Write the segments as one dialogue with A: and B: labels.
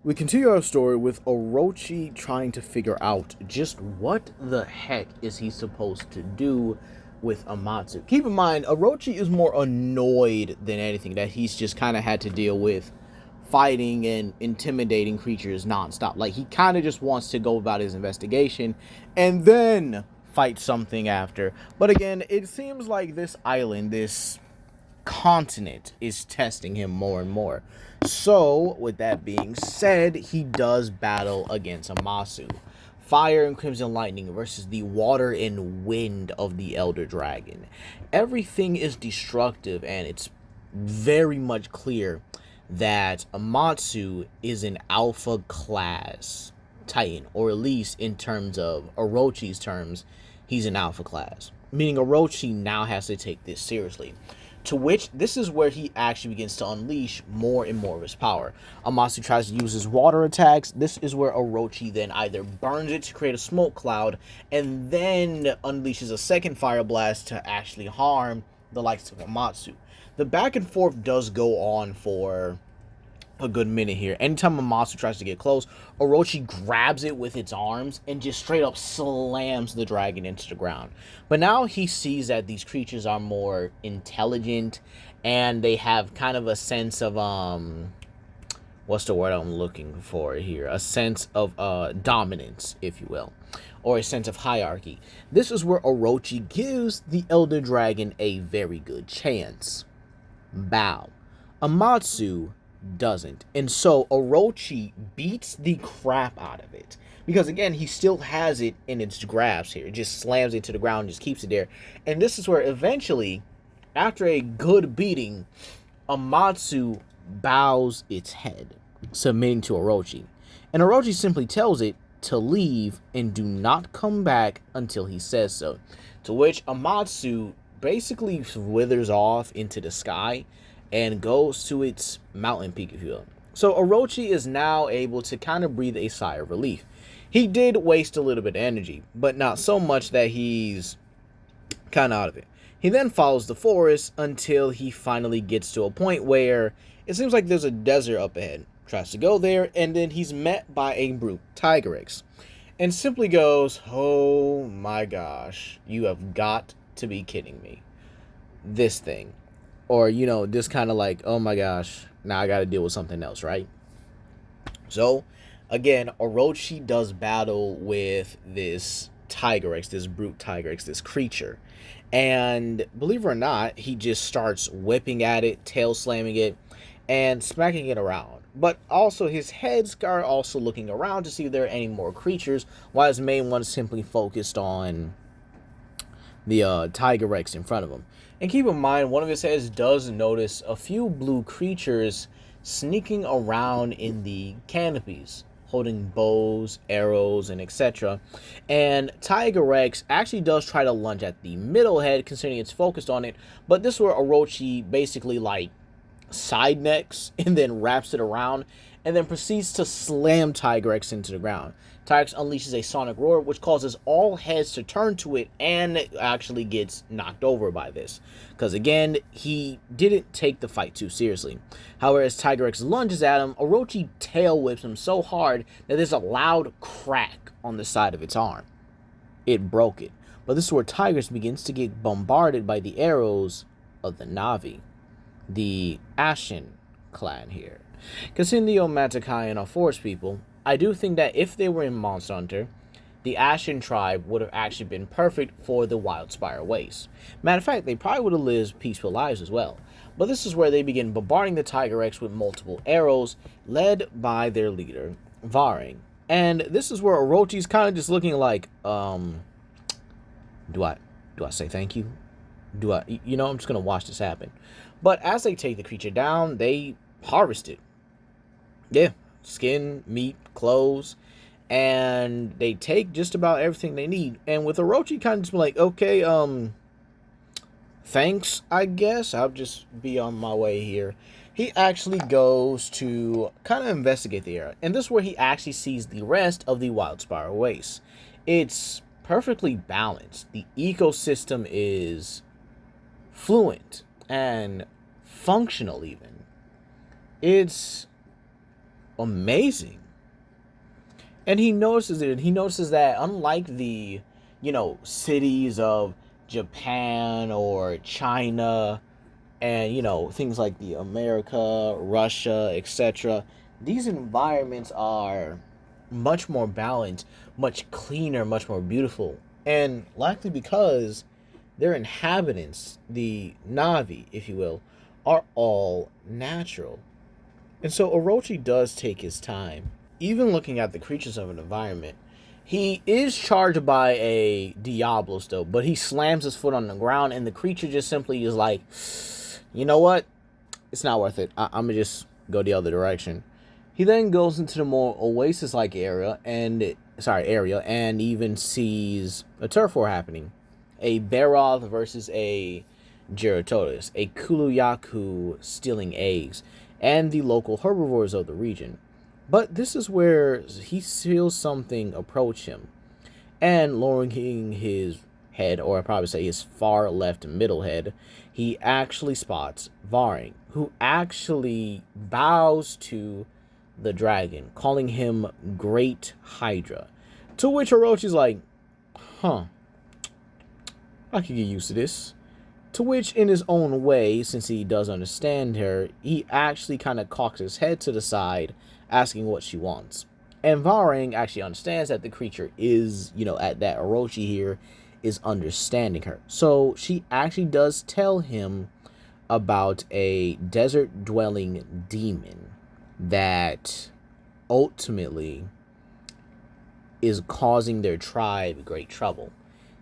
A: We continue our story with Orochi trying to figure out just what the heck is he supposed to do with Amatsu. Keep in mind, Orochi is more annoyed than anything that he's just kind of had to deal with fighting and intimidating creatures nonstop. Like, he kind of just wants to go about his investigation and then fight something after. But again, it seems like this island, this continent is testing him more and more. So, with that being said, he does battle against Amasu. Fire and Crimson Lightning versus the water and wind of the Elder Dragon. Everything is destructive, and it's very much clear that Amatsu is an alpha class Titan, or at least in terms of Orochi's terms, he's an alpha class. Meaning Orochi now has to take this seriously. To which, this is where he actually begins to unleash more and more of his power. Amasu tries to use his water attacks. This is where Orochi then either burns it to create a smoke cloud, and then unleashes a second fire blast to actually harm the likes of Amatsu. The back and forth does go on for a good minute here. Anytime Amatsu tries to get close, Orochi grabs it with its arms and just straight up slams the dragon into the ground. But now he sees that these creatures are more intelligent and they have kind of a sense of what's the word I'm looking for here? A sense of dominance, if you will, or a sense of hierarchy. This is where Orochi gives the Elder Dragon a very good chance. Bow. Amatsu doesn't. And so Orochi beats the crap out of it. Because again, he still has it in its grasp here. It just slams it to the ground, just keeps it there. And this is where eventually, after a good beating, Amatsu bows its head, submitting to Orochi. And Orochi simply tells it to leave and do not come back until he says so. To which Amatsu basically withers off into the sky and goes to its mountain peak, if you will. So Orochi is now able to kind of breathe a sigh of relief. He did waste a little bit of energy, but not so much that he's kind of out of it. He then follows the forest until he finally gets to a point where it seems like there's a desert up ahead. Tries to go there, and then he's met by a brute Tigrex, and simply goes, "Oh my gosh, you have got to be kidding me. This thing." Or, just kind of like, oh my gosh, now I got to deal with something else, right? So, again, Orochi does battle with this Tigrex, this brute Tigrex, this creature. And believe it or not, he just starts whipping at it, tail slamming it, and smacking it around. But also, his heads are also looking around to see if there are any more creatures, while his main one is simply focused on the Tigrex in front of him. And keep in mind, one of his heads does notice a few blue creatures sneaking around in the canopies, holding bows, arrows, and etc. And Tigrex actually does try to lunge at the middle head, considering it's focused on it. But this is where Orochi basically like side necks and then wraps it around and then proceeds to slam Tigrex into the ground. Tigrex unleashes a sonic roar, which causes all heads to turn to it and actually gets knocked over by this. Because again, he didn't take the fight too seriously. However, as Tigrex lunges at him, Orochi tail whips him so hard that there's a loud crack on the side of its arm. It broke it. But this is where Tigrex begins to get bombarded by the arrows of the Navi, the Ashen clan here. Considering the Omatakayan are forest people, I do think that if they were in Monster Hunter, the Ashen tribe would have actually been perfect for the Wildspire Waste. Matter of fact, they probably would have lived peaceful lives as well. But this is where they begin bombarding the Tigrex with multiple arrows, led by their leader, Varing. And this is where Orochi's kind of just looking like, do I say thank you? I'm just gonna watch this happen. But as they take the creature down, they harvest it. Yeah, skin, meat, clothes, and they take just about everything they need. And with Orochi kind of just like, okay, thanks, I guess. I'll just be on my way here. He actually goes to kind of investigate the area. And this is where he actually sees the rest of the Wildspire Waste. It's perfectly balanced. The ecosystem is fluent and functional even. It's amazing. And he notices it. He notices that unlike the, cities of Japan or China and, things like the America, Russia, etc., these environments are much more balanced, much cleaner, much more beautiful. And likely because their inhabitants, the Navi, if you will, are all natural. And so Orochi does take his time. Even looking at the creatures of an environment, he is charged by a Diablo still, but he slams his foot on the ground and the creature just simply is like, you know what? It's not worth it. I'm going to just go the other direction. He then goes into the more oasis-like area and even sees a turf war happening. A Baroth versus a Gerototus, a Kuluyaku stealing eggs, and the local herbivores of the region. But this is where he feels something approach him. And lowering his head, or I'd probably say his far left middle head, he actually spots Varing, who actually bows to the dragon, calling him Great Hydra. To which Orochi's like, huh, I could get used to this. To which, in his own way, since he does understand her, he actually kind of cocks his head to the side, asking what she wants. And Varang actually understands that the creature is, at that Orochi here is understanding her. So she actually does tell him about a desert-dwelling demon that ultimately is causing their tribe great trouble.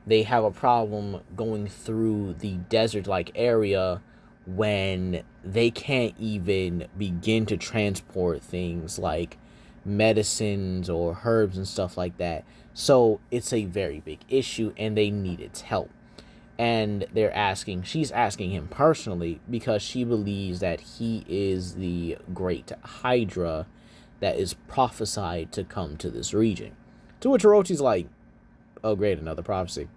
A: They have a problem going through the desert-like area when they can't even begin to transport things like medicines or herbs and stuff like that. So it's a very big issue and they need its help. And she's asking him personally because she believes that he is the great hydra that is prophesied to come to this region. To which Orochi's like, oh great, another prophecy.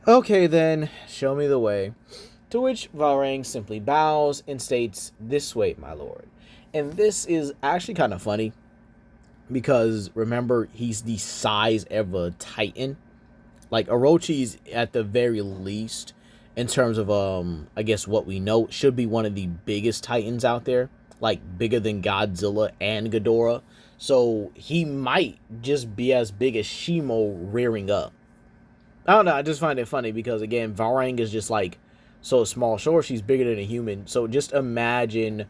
A: Okay then, show me the way. To which Varang simply bows and states, this way, my lord. And this is actually kind of funny because remember, he's the size of a titan. Like Orochi's at the very least, in terms of I guess what we know, should be one of the biggest titans out there, like bigger than Godzilla and Ghidorah. So he might just be as big as Shimo rearing up. I don't know, I just find it funny because again, Varang is just like so small. Sure, she's bigger than a human. So just imagine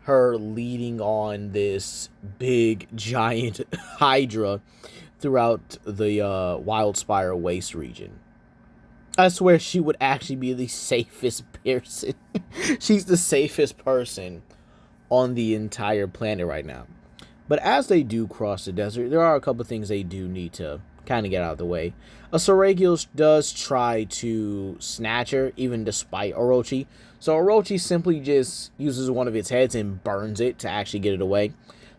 A: her leading on this big giant hydra throughout the Wildspire Waste region. I swear she would actually be the safest person. She's the safest person on the entire planet right now. But as they do cross the desert, there are a couple things they do need to kind of get out of the way. A Saragios does try to snatch her, even despite Orochi. So Orochi simply just uses one of its heads and burns it to actually get it away.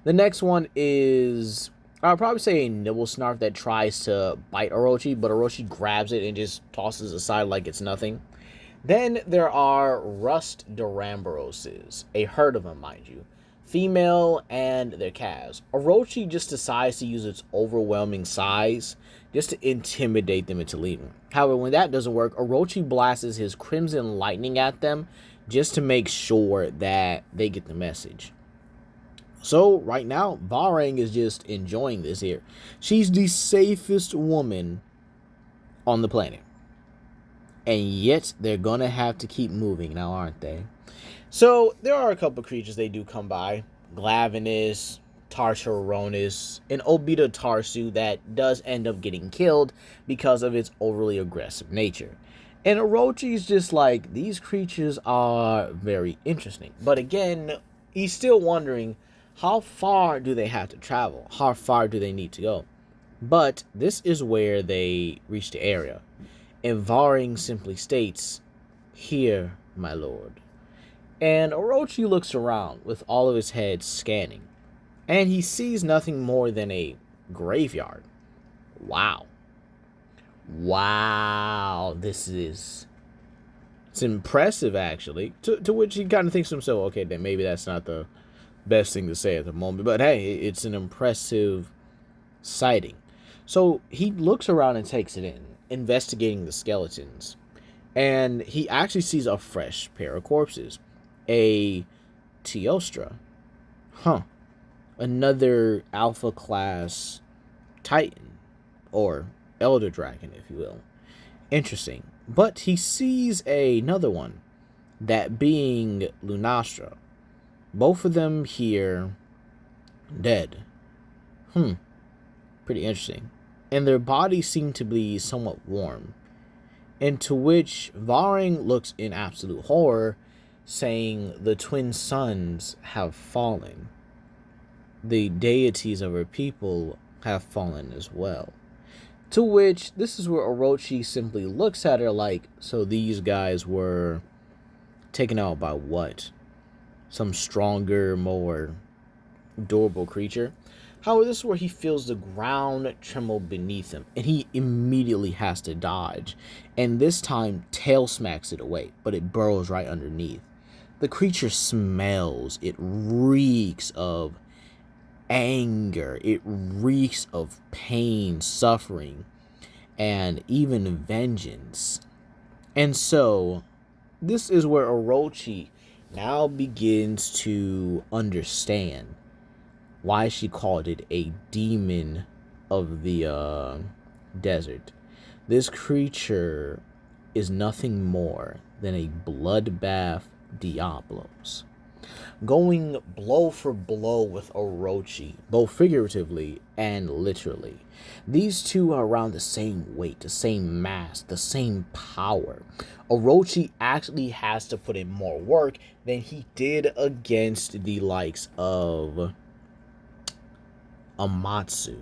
A: The next one is, I'll probably say a Nibblesnarf that tries to bite Orochi, but Orochi grabs it and just tosses it aside like it's nothing. Then there are Rust Duramboroses, a herd of them, mind you. Female and their calves. Orochi just decides to use its overwhelming size just to intimidate them into leaving. However, when that doesn't work, Orochi blasts his Crimson Lightning at them just to make sure that they get the message. So right now, Varang is just enjoying this here. She's the safest woman on the planet. And yet, they're going to have to keep moving now, aren't they? So, there are a couple creatures they do come by. Glavenus, Tartaronis, and Obita Tarsu that does end up getting killed because of its overly aggressive nature. And Orochi's just like, these creatures are very interesting. But again, he's still wondering, how far do they have to travel? How far do they need to go? But this is where they reach the area. And Varing simply states, here, my lord. And Orochi looks around with all of his head scanning. And he sees nothing more than a graveyard. Wow. Wow. It's impressive, actually. To which he kind of thinks to himself, okay, then maybe that's not the best thing to say at the moment. But hey, it's an impressive sighting. So he looks around and takes it in, investigating the skeletons. And he actually sees a fresh pair of corpses. A Teostra. Huh. Another Alpha class Titan. Or Elder Dragon, if you will. Interesting. But he sees another one. That being Lunastra. Both of them here dead. Pretty interesting. And their bodies seem to be somewhat warm. And to which Varing looks in absolute horror, saying the twin suns have fallen. The deities of her people have fallen as well. To which, this is where Orochi simply looks at her like, so these guys were taken out by what? Some stronger, more durable creature? However, this is where he feels the ground tremble beneath him, and he immediately has to dodge. And this time, tail smacks it away, but it burrows right underneath. The creature smells. It reeks of anger. It reeks of pain, suffering, and even vengeance. And so, this is where Orochi now begins to understand why she called it a demon of the desert. This creature is nothing more than a bloodbath Diablos, going blow for blow with Orochi, both figuratively and literally. These two are around the same weight, the same mass, the same power. Orochi actually has to put in more work than he did against the likes of Amatsu.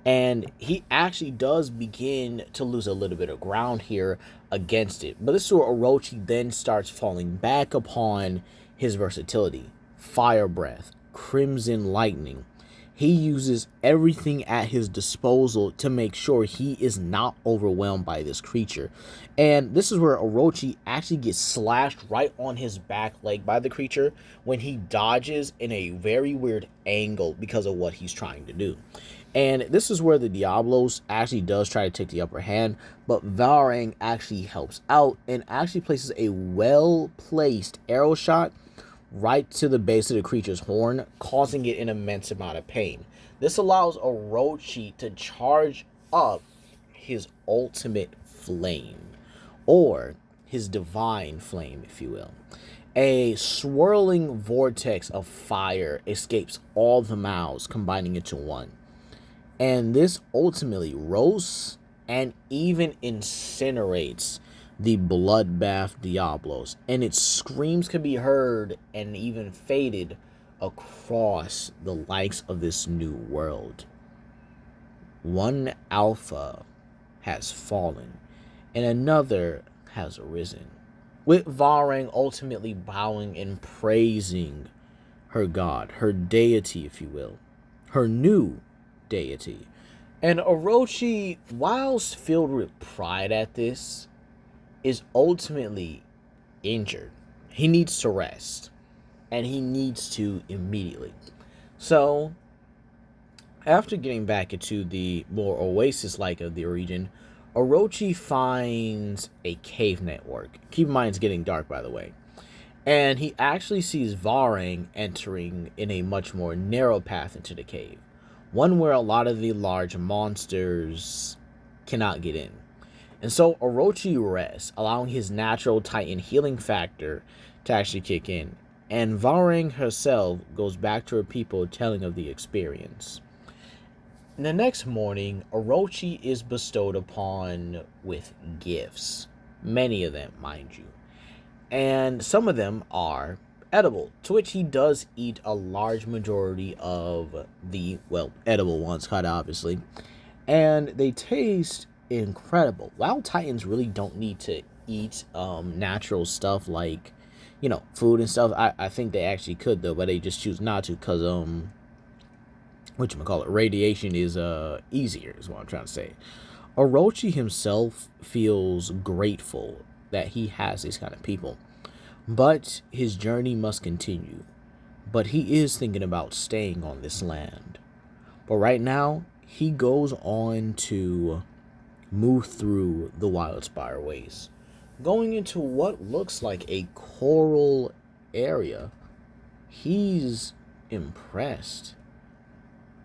A: And he actually does begin to lose a little bit of ground here against it. But this is where Orochi then starts falling back upon his versatility. Fire breath, crimson lightning. He uses everything at his disposal to make sure he is not overwhelmed by this creature. And this is where Orochi actually gets slashed right on his back leg by the creature when he dodges in a very weird angle because of what he's trying to do. And this is where the Diablos actually does try to take the upper hand, but Valrang actually helps out and actually places a well-placed arrow shot right to the base of the creature's horn, causing it an immense amount of pain. This allows Orochi to charge up his ultimate flame, or his divine flame, if you will. A swirling vortex of fire escapes all the mouths, combining into one. And this ultimately roasts and even incinerates the bloodbath Diablos. And its screams can be heard and even faded across the likes of this new world. One alpha has fallen, and another has arisen, with Varang ultimately bowing and praising her god, her deity, if you will, her new deity. And Orochi, whilst filled with pride at this, is ultimately injured. He needs to rest, and he needs to immediately. So, after getting back into the more oasis-like of the region, Orochi finds a cave network. Keep in mind it's getting dark, by the way. And he actually sees Varang entering in a much more narrow path into the cave. One where a lot of the large monsters cannot get in. And so Orochi rests, allowing his natural Titan healing factor to actually kick in. And Varang herself goes back to her people telling of the experience. The next morning, Orochi is bestowed upon with gifts. Many of them, mind you. And some of them are edible, to which he does eat a large majority of the, well, edible ones, quite obviously. And they taste incredible. Wild Titans really don't need to eat natural stuff like, you know, food and stuff. I think they actually could, though, but they just choose not to because, whatchamacallit, radiation is easier, is what I'm trying to say. Orochi himself feels grateful that he has these kind of people. But his journey must continue. but he is thinking about staying on this land. But right now, he goes on to move through the Wildspire Waste, going into what looks like a coral area. He's impressed.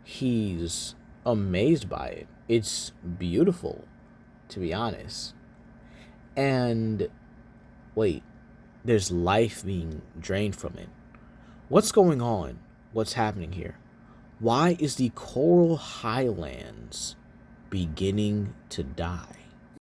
A: He's amazed by it. It's beautiful, to be honest. And wait, there's life being drained from it. What's going on? What's happening here? Why is the coral highlands beginning to die?